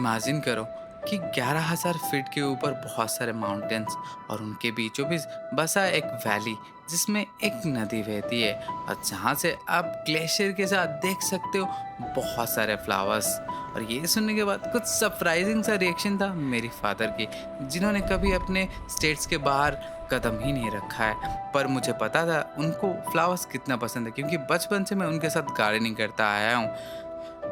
Imagine करो कि 11,000 feet के ऊपर बहुत सारे माउंटेन्स और उनके बीचों बीच बसा एक वैली जिसमें एक नदी बहती है और जहाँ से आप ग्लेशियर के साथ देख सकते हो बहुत सारे फ्लावर्स। और ये सुनने के बाद कुछ सरप्राइजिंग सा रिएक्शन था मेरी फादर की, जिन्होंने कभी अपने स्टेट्स के बाहर कदम ही नहीं रखा है। पर मुझे पता था उनको फ्लावर्स कितना पसंद है क्योंकि बचपन से मैं उनके साथ गार्डनिंग करता आया हूँ।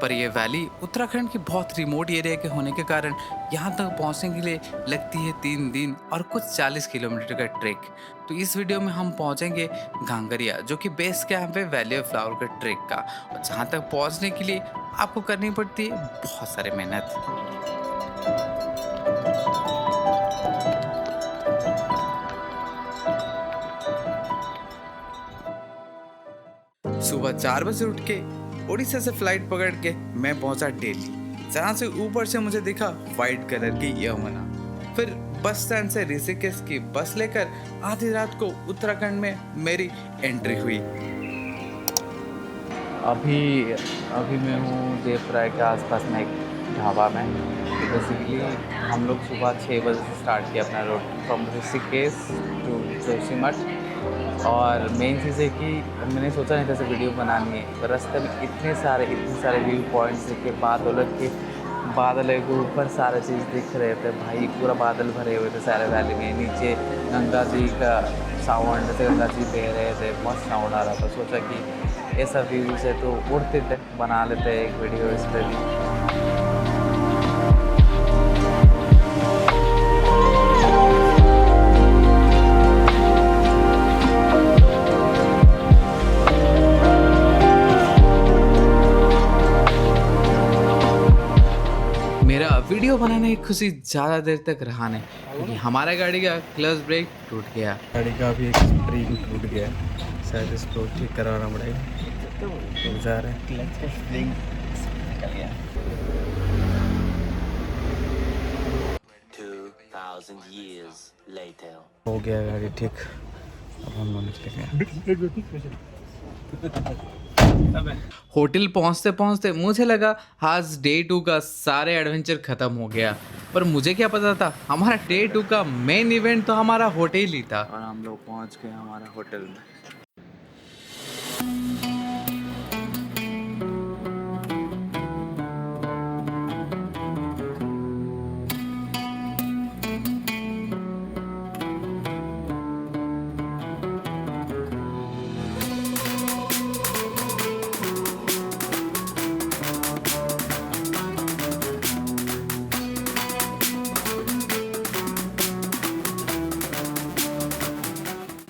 पर ये वैली उत्तराखंड की बहुत रिमोट एरिया के होने के कारण यहाँ तक पहुँचने के लिए लगती है 3 दिन और कुछ 40 किलोमीटर का ट्रैक। तो इस वीडियो में हम पहुँचेंगे घांगरिया, जो कि बेस कैंप है वैली ऑफ फ्लावर के ट्रैक का। और जहाँ तक पहुँचने के लिए आपको करनी पड़ती है बहुत सारे मेहनत। सुबह 4 बजे उठ के उड़ीसा से फ्लाइट पकड़ के मैं पहुंचा दिल्ली, जहाँ से ऊपर से मुझे दिखा वाइट कलर की यमुना। फिर बस स्टैंड से ऋषिकेश की बस लेकर आधी रात को उत्तराखंड में मेरी एंट्री हुई। अभी अभी मैं हूँ देवराय के आसपास में एक ढाबा में। बेसिकली हम लोग सुबह 6 बजे से स्टार्ट किया अपना road from Rishikesh to Joshimath. और मेन चीज़ है कि मैंने सोचा नहीं था ऐसे वीडियो बनानी है, पर रास्ते में इतने सारे व्यू पॉइंट्स के बादल के ऊपर सारे चीज़ दिख रहे थे भाई, पूरा बादल भरे हुए थे सारे वैली में। नीचे गंगा जी का साउंड, जैसे गंगा जी बह रहे थे, मस्त साउंड आ रहा था। सोचा कि ऐसा व्यूज़ है तो उड़ते थे, बना लेते एक वीडियो इस पर भी। मेरा वीडियो बनाने की खुशी ज़्यादा देर तक रहा नहीं क्योंकि हमारा गाड़ी का क्लच ब्रेक टूट गया। गाड़ी का भी एक स्प्रिंग टूट गया, शायद इसको ठीक करवाना पड़ेगा। तो जा रहे हैं, क्लच का स्प्रिंग निकल गया। 2000 years later. हो गया गाड़ी ठीक, अब हम लोग निकलेंगे। होटल पहुंचते पहुंचते मुझे लगा आज डे 2 का सारे एडवेंचर खत्म हो गया, पर मुझे क्या पता था हमारा डे 2 का मेन इवेंट तो हमारा होटल ही था। और हम लोग पहुंच गए हमारे होटल में।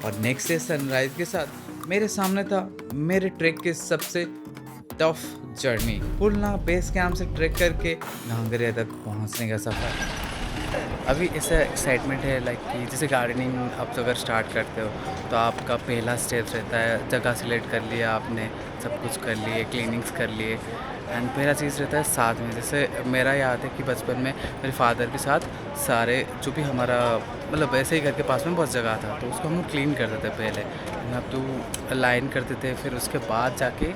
और नेक्स्ट डे सनराइज के साथ मेरे सामने था मेरे ट्रैक के सबसे tough journey, Pulna base camp से ट्रैक करके घांगरिया तक पहुंचने का सफ़र। अभी ऐसा एक्साइटमेंट है लाइक कि जैसे गार्डनिंग आप अगर स्टार्ट करते हो तो आपका पहला स्टेप रहता है जगह सिलेक्ट कर लिया आपने, सब कुछ कर लिए, क्लीनिंग्स कर लिए, एंड पहला चीज़ रहता है साथ में। जैसे मेरा याद है कि बचपन में मेरे फादर के साथ सारे जो भी हमारा मतलब वैसे ही घर के पास में बहुत जगह था तो उसको हम लोग क्लीन करते थे पहले, अब तो लाइन करते थे, फिर उसके बाद जाके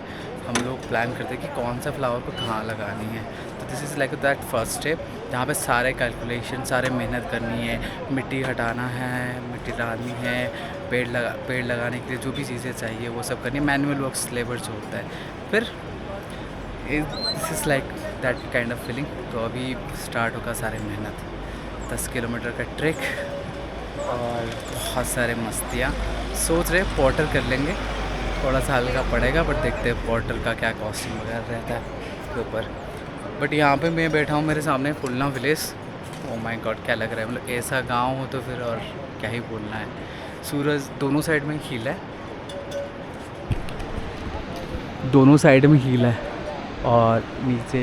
हम लोग प्लान करते कि कौन सा फ्लावर को कहाँ लगानी है। तो this is like that first step जहाँ पे सारे कैलकुलेशन, सारे मेहनत करनी है, मिट्टी हटाना है, मिट्टी डालनी है, पेड़ लगाने के लिए जो भी चीज़ें चाहिए वो सब करनी है, मैनुअल वर्क लेबर जो होता है। फिर this is like that kind of feeling. तो अभी स्टार्ट होगा सारे मेहनत, 10 किलोमीटर का ट्रैक और बहुत सारे मस्तियाँ। सोच रहे पोर्टर कर लेंगे, थोड़ा सा हल्का पड़ेगा बट देखते हैं पोर्टर का क्या कॉस्ट्यूम वगैरह रहता है उसके ऊपर। बट यहाँ पे मैं बैठा हूँ, मेरे सामने Pulna village. Oh my God, क्या लग रहा है, मतलब ऐसा गांव हो तो फिर और क्या ही बोलना है। सूरज दोनों साइड में खिला है, दोनों साइड में खिला है और नीचे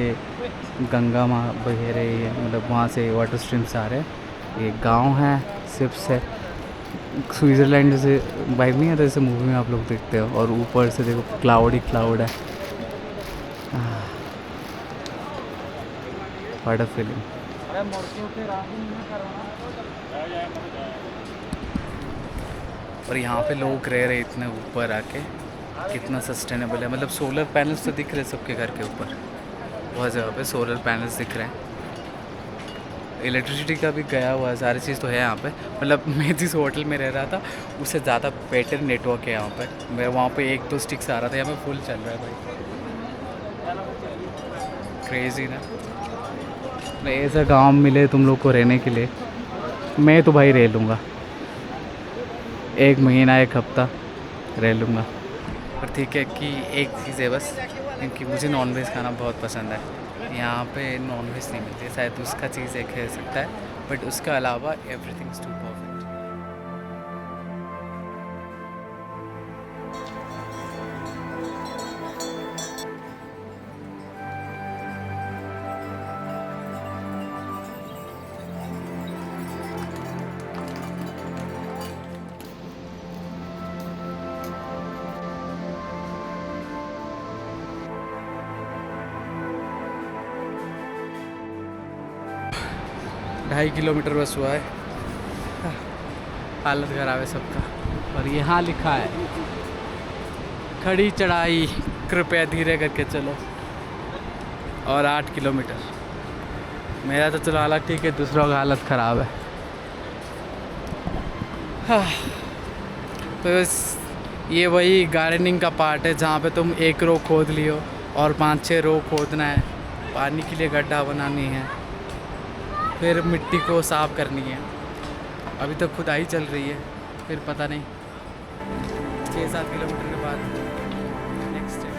गंगा माँ बह रही है, मतलब वहाँ से वाटर स्ट्रीम्स आ रहे हैं। ये गांव है, सिप्स है, स्विट्ज़रलैंड जैसे वाइब नहीं आता जैसे मूवी में आप लोग देखते हो। और ऊपर से देखो क्लाउड ही क्लाउड है, व्हाट अ फीलिंग। और यहाँ पे लोग रह रहे इतने ऊपर आके, कितना सस्टेनेबल है। मतलब सोलर पैनल्स तो दिख रहे सबके घर के ऊपर, बहुत जगह पे सोलर पैनल्स दिख रहे हैं। इलेक्ट्रिसिटी का भी गया हुआ है, सारी चीज़ तो है यहाँ पे। मतलब मैं जिस होटल में रह रहा था उससे ज़्यादा बेटर नेटवर्क है यहाँ पे। मैं वहाँ पे 1-2 स्टिक्स आ रहा था, यहाँ पे फुल चल रहा है भाई। क्रेजी ना। ऐसा गाँव मिले तुम लोग को रहने के लिए, मैं तो भाई रह लूँगा, 1 महीना 1 हफ्ता रह लूँगा। पर ठीक है कि एक चीज़ है बस, क्योंकि मुझे नॉनवेज खाना बहुत पसंद है। यहाँ पे नॉनवेज नहीं मिलती, शायद उसका चीज़ एक है सकता है, बट उसका अलावा एवरीथिंग इज़ टू परफेक्ट। ढाई किलोमीटर बस हुआ है, हालत ख़राब है सबका। और यहाँ लिखा है खड़ी चढ़ाई, कृपया धीरे करके चलो। और 8 किलोमीटर। मेरा तो चलो हालत ठीक है, दूसरों का हालत ख़राब है। तो बस ये वही गार्डनिंग का पार्ट है जहाँ पे तुम 1 रो खोद लियो और 5-6 रो खोदना है, पानी के लिए गड्ढा बनानी है, फिर मिट्टी को साफ़ करनी है। अभी तक खुदाई चल रही है, फिर पता नहीं 6-7 किलोमीटर के बाद नेक्स्ट स्टेप।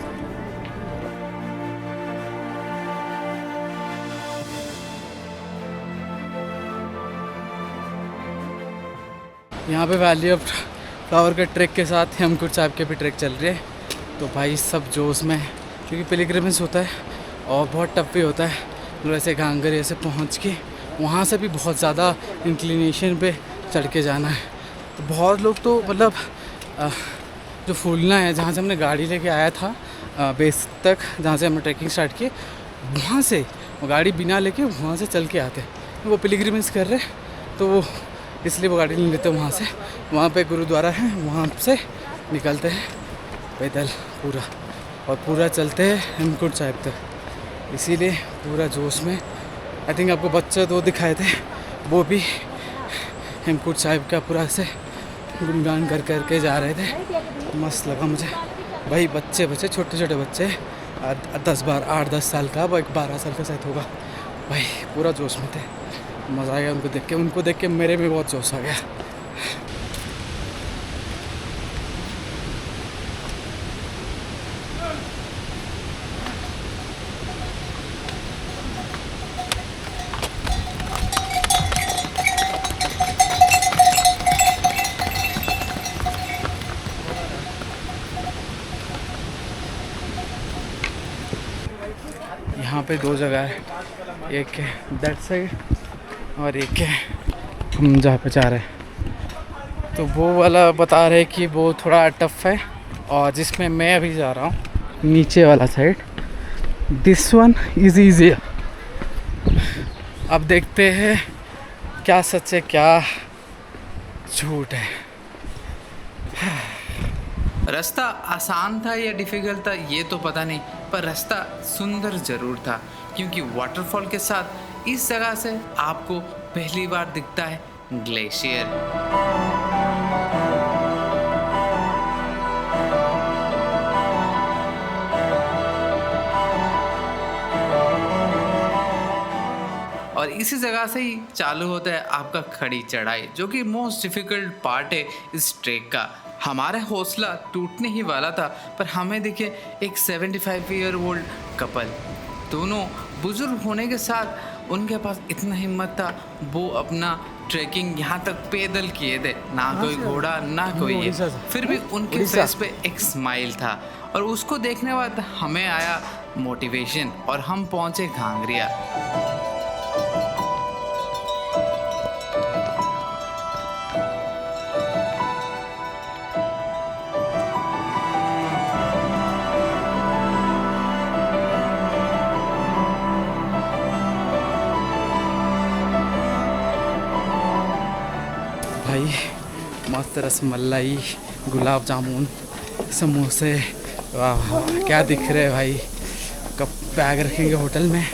यहाँ पे वैली ऑफ फ्लावर के ट्रैक के साथ हेमकुंड साहिब के भी ट्रैक चल रही है। तो भाई सब जोश में, क्योंकि पिलग्रिमेज होता है और बहुत टफ भी होता है। मतलब ऐसे घांगरिया से पहुँच के वहाँ से भी बहुत ज़्यादा इंक्लिनेशन पे चढ़ के जाना है। तो बहुत लोग तो मतलब जो फूलना है जहाँ से हमने गाड़ी लेके आया था बेस तक, जहाँ से हमने ट्रैकिंग स्टार्ट की, वहाँ से वो गाड़ी बिना लेके वहाँ से चल के आते हैं। वो पिलग्रिमेज कर रहे तो वो इसलिए वो गाड़ी नहीं लेते वहाँ से। वहाँ पे गुरुद्वारा है, वहाँ से निकलते हैं पैदल पूरा, और पूरा चलते हैं हेमकुंड साहिब तक। इसीलिए पूरा जोश में। आई थिंक आपको बच्चे दो दिखाए थे, वो भी हेमकुंड साहिब का पूरा से गुणगान कर के जा रहे थे। मस्त लगा मुझे भाई। बच्चे छोटे छोटे बच्चे 8-10 साल का, वो 12 साल का शायद होगा भाई, पूरा जोश में थे। मज़ा आ गया उनको देख के मेरे में बहुत जोश आ गया। यहाँ पे 2 जगह है, एक है दैट साइड और एक है हम जहाँ पे जा रहे हैं। तो वो वाला बता रहे कि वो थोड़ा टफ है, और जिसमें मैं अभी जा रहा हूँ नीचे वाला side, this one is easy. अब देखते हैं क्या सच है क्या झूठ है। रास्ता आसान था या डिफ़िकल्ट था ये तो पता नहीं, पर रास्ता सुंदर ज़रूर था, क्योंकि वाटरफॉल के साथ इस जगह से आपको पहली बार दिखता है ग्लेशियर। और इसी जगह से ही चालू होता है आपका खड़ी चढ़ाई, जो कि मोस्ट डिफ़िकल्ट पार्ट है इस ट्रैक का। हमारा हौसला टूटने ही वाला था, पर हमें दिखे एक 75 ईयर ओल्ड कपल, दोनों बुजुर्ग होने के साथ उनके पास इतना हिम्मत था, वो अपना ट्रैकिंग यहाँ तक पैदल किए थे, ना कोई घोड़ा ना कोई ये, फिर भी उनके फेस पे एक स्माइल था। और उसको देखने बाद हमें आया मोटिवेशन, और हम पहुँचे घांगरिया। भाई मस्त रसमलाई, गुलाब जामुन, समोसे, वाह वाह क्या दिख रहे हैं भाई। कब बैग रखेंगे होटल में,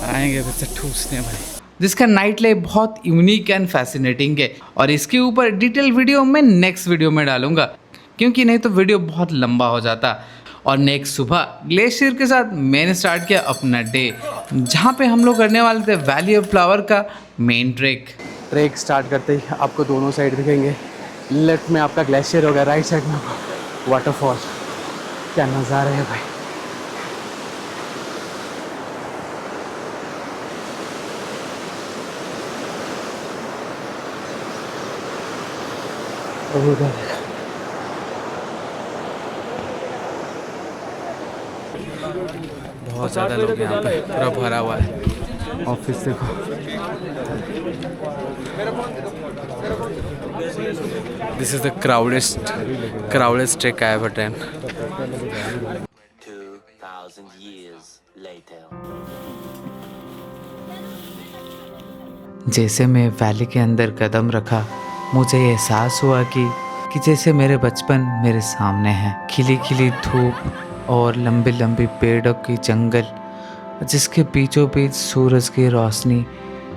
आएंगे फिर से ठूसने भाई। जिसका नाइट लाइफ बहुत यूनिक एंड फैसिनेटिंग है। और इसके ऊपर डिटेल वीडियो मैं नेक्स्ट वीडियो में डालूंगा, क्योंकि नहीं तो वीडियो बहुत लंबा हो जाता। और नेक्स्ट सुबह ग्लेशियर के साथ मैंने स्टार्ट किया अपना डे, जहाँ पे हम लोग करने वाले थे वैली ऑफ फ्लावर का मेन ट्रैक स्टार्ट करते ही आपको दोनों साइड दिखेंगे। लेफ्ट में आपका ग्लेशियर होगा, राइट साइड में आपका वाटरफॉल। क्या नज़ारा है भाई। बहुत ज़्यादा लोग यहाँ पे, पूरा भरा हुआ है। ऑफिस देखो। This is the crowdest track I ever done. 2,000 years later. जैसे मैं वैली के अंदर कदम रखा, मुझे एहसास हुआ कि जैसे मेरे बचपन मेरे सामने है। खिली खिली धूप और लंबी लंबी पेड़ों की जंगल, जिसके बीचों बीच सूरज की रोशनी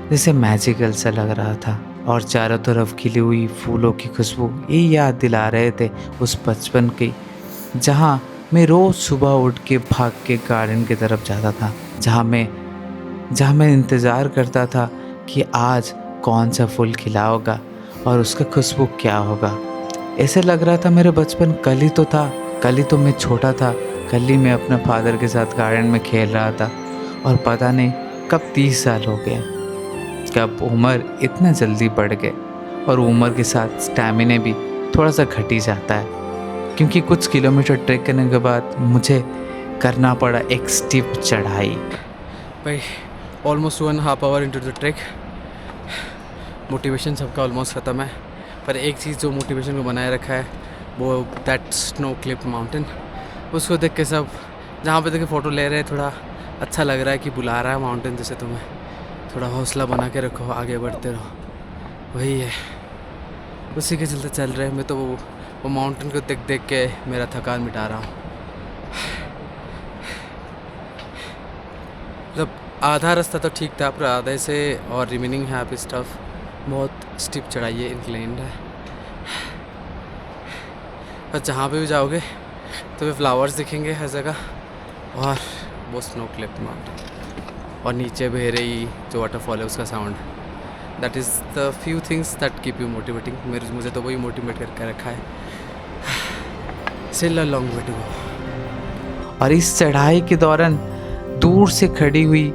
जैसे मैजिकल सा लग रहा था। और चारों तरफ खिली हुई फूलों की खुशबू ये याद दिला रहे थे उस बचपन की, जहाँ मैं रोज़ सुबह उठ के भाग के गार्डन की तरफ जाता था, जहाँ मैं इंतज़ार करता था कि आज कौन सा फूल खिला होगा और उसका खुशबू क्या होगा। ऐसे लग रहा था मेरे बचपन कल ही तो था, कल ही तो मैं छोटा था, कल ही मैं अपने फादर के साथ गार्डन में खेल रहा था। और पता नहीं कब 30 साल हो गए, कब उम्र इतना जल्दी बढ़ गए। और उम्र के साथ स्टैमिना भी थोड़ा सा घट ही जाता है, क्योंकि कुछ किलोमीटर ट्रैक करने के बाद मुझे करना पड़ा एक स्टीप चढ़ाई। भाई almost 1.5 our into the track. Motivation सबका ऑलमोस्ट ख़त्म है, पर एक चीज़ जो मोटिवेशन को बनाए रखा है वो दैट स्नो क्लिप माउंटेन। उसको देख के सब जहाँ पे देख के फ़ोटो ले रहे हैं, थोड़ा अच्छा लग रहा है कि बुला रहा है माउंटेन जैसे तुम्हें। थोड़ा हौसला बना के रखो, आगे बढ़ते रहो, वही है, उसी के चलते चल रहे हैं। मैं तो वो माउंटेन को देख देख के मेरा थकान मिटा रहा हूँ। मतलब आधा रास्ता तो ठीक था, पर आधे से और रिमेनिंग है आप स्टफ बहुत स्टिप चढ़ाई है, इंक्लाइंड है। और जहाँ पे भी जाओगे तो वे फ्लावर्स दिखेंगे हर जगह, और वो स्नो क्लिप माउंटेन, और नीचे बह रही जो वाटरफॉल है उसका sound. That is the few things that keep you motivating. मुझे तो वही मोटिवेट करके रखा है। Still a long way to go. और इस चढ़ाई के दौरान दूर से खड़ी हुई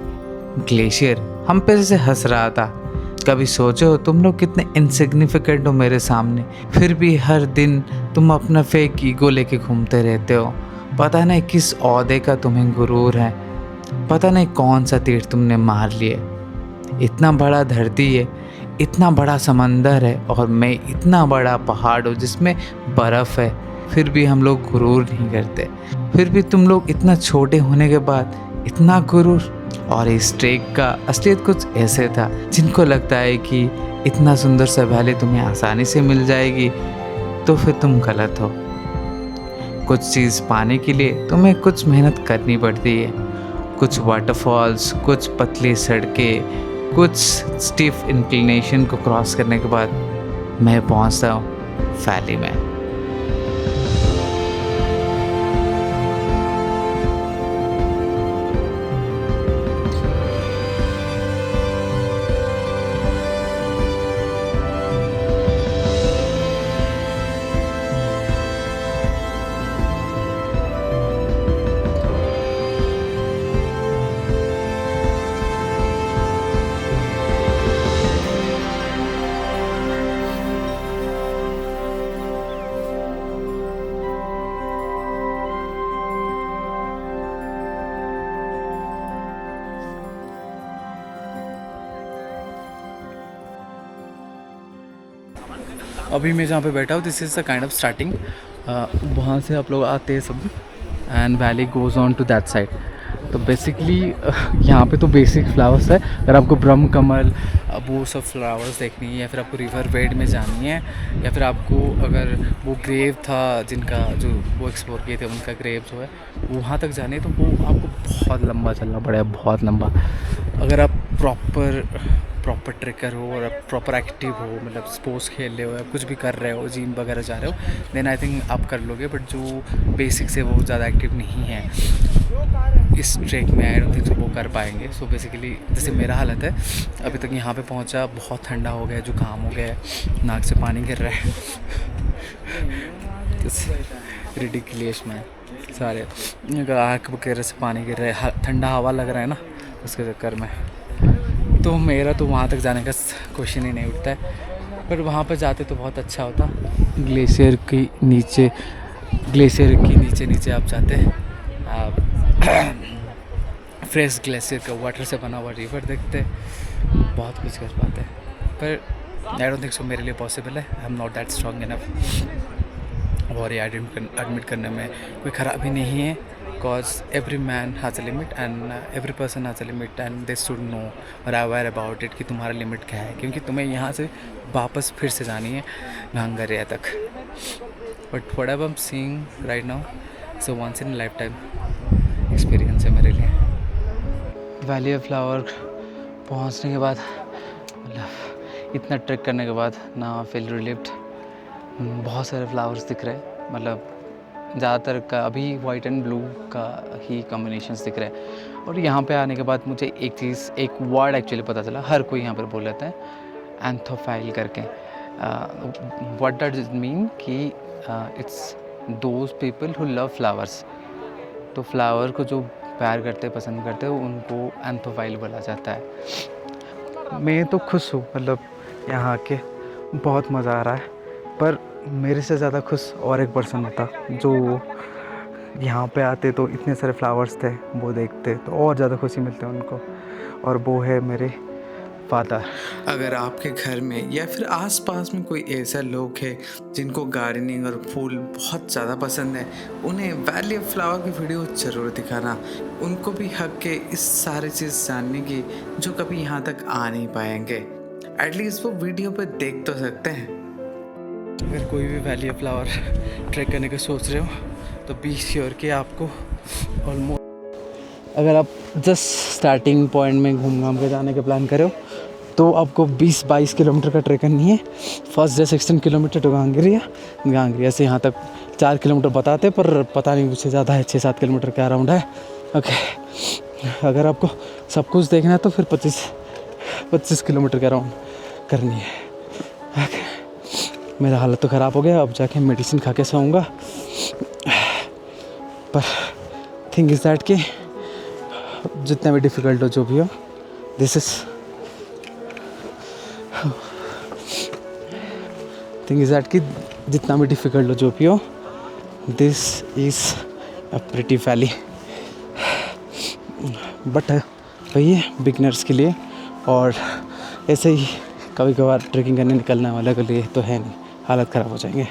ग्लेशियर हम पे से हंस रहा था। कभी सोचो तुम लोग कितने इनसिग्निफिकेंट हो मेरे सामने, फिर भी हर दिन तुम अपना फेक ईगो लेके घूमते रहते हो। पता नहीं किस औहदे का तुम्हें गुरूर है, पता नहीं कौन सा तीर तुमने मार लिए। इतना बड़ा धरती है, इतना बड़ा समंदर है, और मैं इतना बड़ा पहाड़ हूँ जिसमें बर्फ़ है, फिर भी हम लोग गुरूर नहीं करते। फिर भी तुम लोग इतना छोटे होने के बाद इतना गुरूर। और इस ट्रैक का असलियत कुछ ऐसे था, जिनको लगता है कि इतना सुंदर सा वैली तुम्हें आसानी से मिल जाएगी, तो फिर तुम गलत हो। कुछ चीज़ पाने के लिए तुम्हें कुछ मेहनत करनी पड़ती है। कुछ वाटरफॉल्स, कुछ पतली सड़कें, कुछ स्टीफ इंक्लिनेशन को क्रॉस करने के बाद मैं पहुंचता हूँ वैली में। अभी मैं जहाँ पे बैठा हूँ, this is the kind of starting. वहाँ से आप लोग आते हैं सब, and valley goes on to that side. तो बेसिकली यहाँ पे तो बेसिक फ्लावर्स है। अगर आपको ब्रह्म कमल वो सब फ्लावर्स देखनी है, या फिर आपको रिवर बेड में जानी है, या फिर आपको अगर वो ग्रेव था जिनका जो वो एक्सप्लोर किए थे उनका ग्रेव जो है वहाँ तक जाने, तो वो आपको बहुत लंबा चलना पड़ेगा, बहुत लंबा। अगर आप प्रॉपर ट्रेकर हो और प्रॉपर एक्टिव हो, मतलब स्पोर्ट्स खेल रहे हो या कुछ भी कर रहे हो, जिम वगैरह जा रहे हो, देन आई थिंक आप कर लोगे। बट जो बेसिक्स है वो ज़्यादा एक्टिव नहीं है इस ट्रैक में, आई डोंट थिंक वो कर पाएंगे। सो बेसिकली जैसे मेरा हालत है, अभी तक यहाँ पे पहुँचा, बहुत ठंडा हो गया, जुकाम हो गया है, नाक से पानी गिर रहा है रिडिकुलस में, सारे आँख वगैरह से पानी गिर रहा है, ठंडा हवा लग रहा है ना, उसके चक्कर में। तो मेरा तो वहाँ तक जाने का क्वेश्चन ही नहीं उठता है, पर वहाँ पर जाते तो बहुत अच्छा होता। ग्लेशियर के नीचे नीचे आप जाते हैं, आप फ्रेश ग्लेशियर का वाटर से बना हुआ रिवर देखते, बहुत कुछ कर पाते हैं। पर आई डोंट थिंक सो मेरे लिए पॉसिबल है, I am not that strong enough. और ये एडमिट करने में कोई ख़राबी नहीं है, because every man has a limit and every person has a limit and they should know और अवेयर अबाउट इट कि तुम्हारा लिमिट क्या है, क्योंकि तुम्हें यहाँ से वापस फिर से जानी है घांगरिया तक। But what I am seeing right now so once in life time experience है मेरे लिए। वैली ऑफ फ्लावर पहुँचने के बाद, मतलब इतना ट्रैक करने के बाद ना फील रिलीव्ड, बहुत सारे फ्लावर्स दिख रहे हैं, मतलब ज़्यादातर का अभी वाइट एंड ब्लू का ही कॉम्बिनेशंस दिख रहे हैं। और यहाँ पे आने के बाद मुझे एक वर्ड एक्चुअली पता चला, हर कोई यहाँ पर बोल लेता है, एंथोफाइल करके। व्हाट डज इट मीन कि it's those people who love flowers. तो फ्लावर को जो प्यार करते पसंद करते हैं उनको एंथोफाइल बोला जाता है। मैं तो खुश हूँ, मतलब यहाँ आके बहुत मज़ा आ रहा है, पर मेरे से ज़्यादा खुश और एक पर्सन होता जो यहाँ पे आते तो इतने सारे फ्लावर्स थे वो देखते तो और ज़्यादा खुशी मिलती है उनको, और वो है मेरे फादर। अगर आपके घर में या फिर आसपास में कोई ऐसा लोग है जिनको गार्डनिंग और फूल बहुत ज़्यादा पसंद है, उन्हें वैली ऑफ फ्लावर की वीडियो ज़रूर दिखाना। उनको भी हक है इस सारी चीज़ जानने की जो कभी यहाँ तक आ नहीं पाएंगे। एटलीस्ट वो वीडियो पे देख तो सकते हैं। अगर कोई भी वैली ऑफ फ्लावर ट्रैक करने का सोच रहे हो तो बी श्योर कि आपको ऑलमोस्ट, अगर आप जस्ट स्टार्टिंग पॉइंट में घूम घाम के जाने का प्लान करो तो आपको 20-22 किलोमीटर का ट्रैक करनी है। First day 16 kilometre to Ghangaria से यहाँ तक 4 किलोमीटर बताते, पर पता नहीं उससे ज़्यादा है, 6-7 किलोमीटर के अराउंड है। ओके, अगर आपको सब कुछ देखना है तो फिर 25 किलोमीटर के अराउंड करनी है। ओके, मेरा हालत तो ख़राब हो गया, अब जाके मेडिसिन खा के सोऊंगा। पर थिंग इज़ दैट कि जितना भी डिफ़िकल्ट हो, जो भी हो, this is thing is that कि जितना भी डिफ़िकल्ट हो, जो भी हो, this is a pretty valley. But वही है बिगनर्स के लिए, और ऐसे ही कभी कभार ट्रैकिंग करने निकलने वाले के लिए तो है नहीं, हालत ख़राब हो जाएंगे।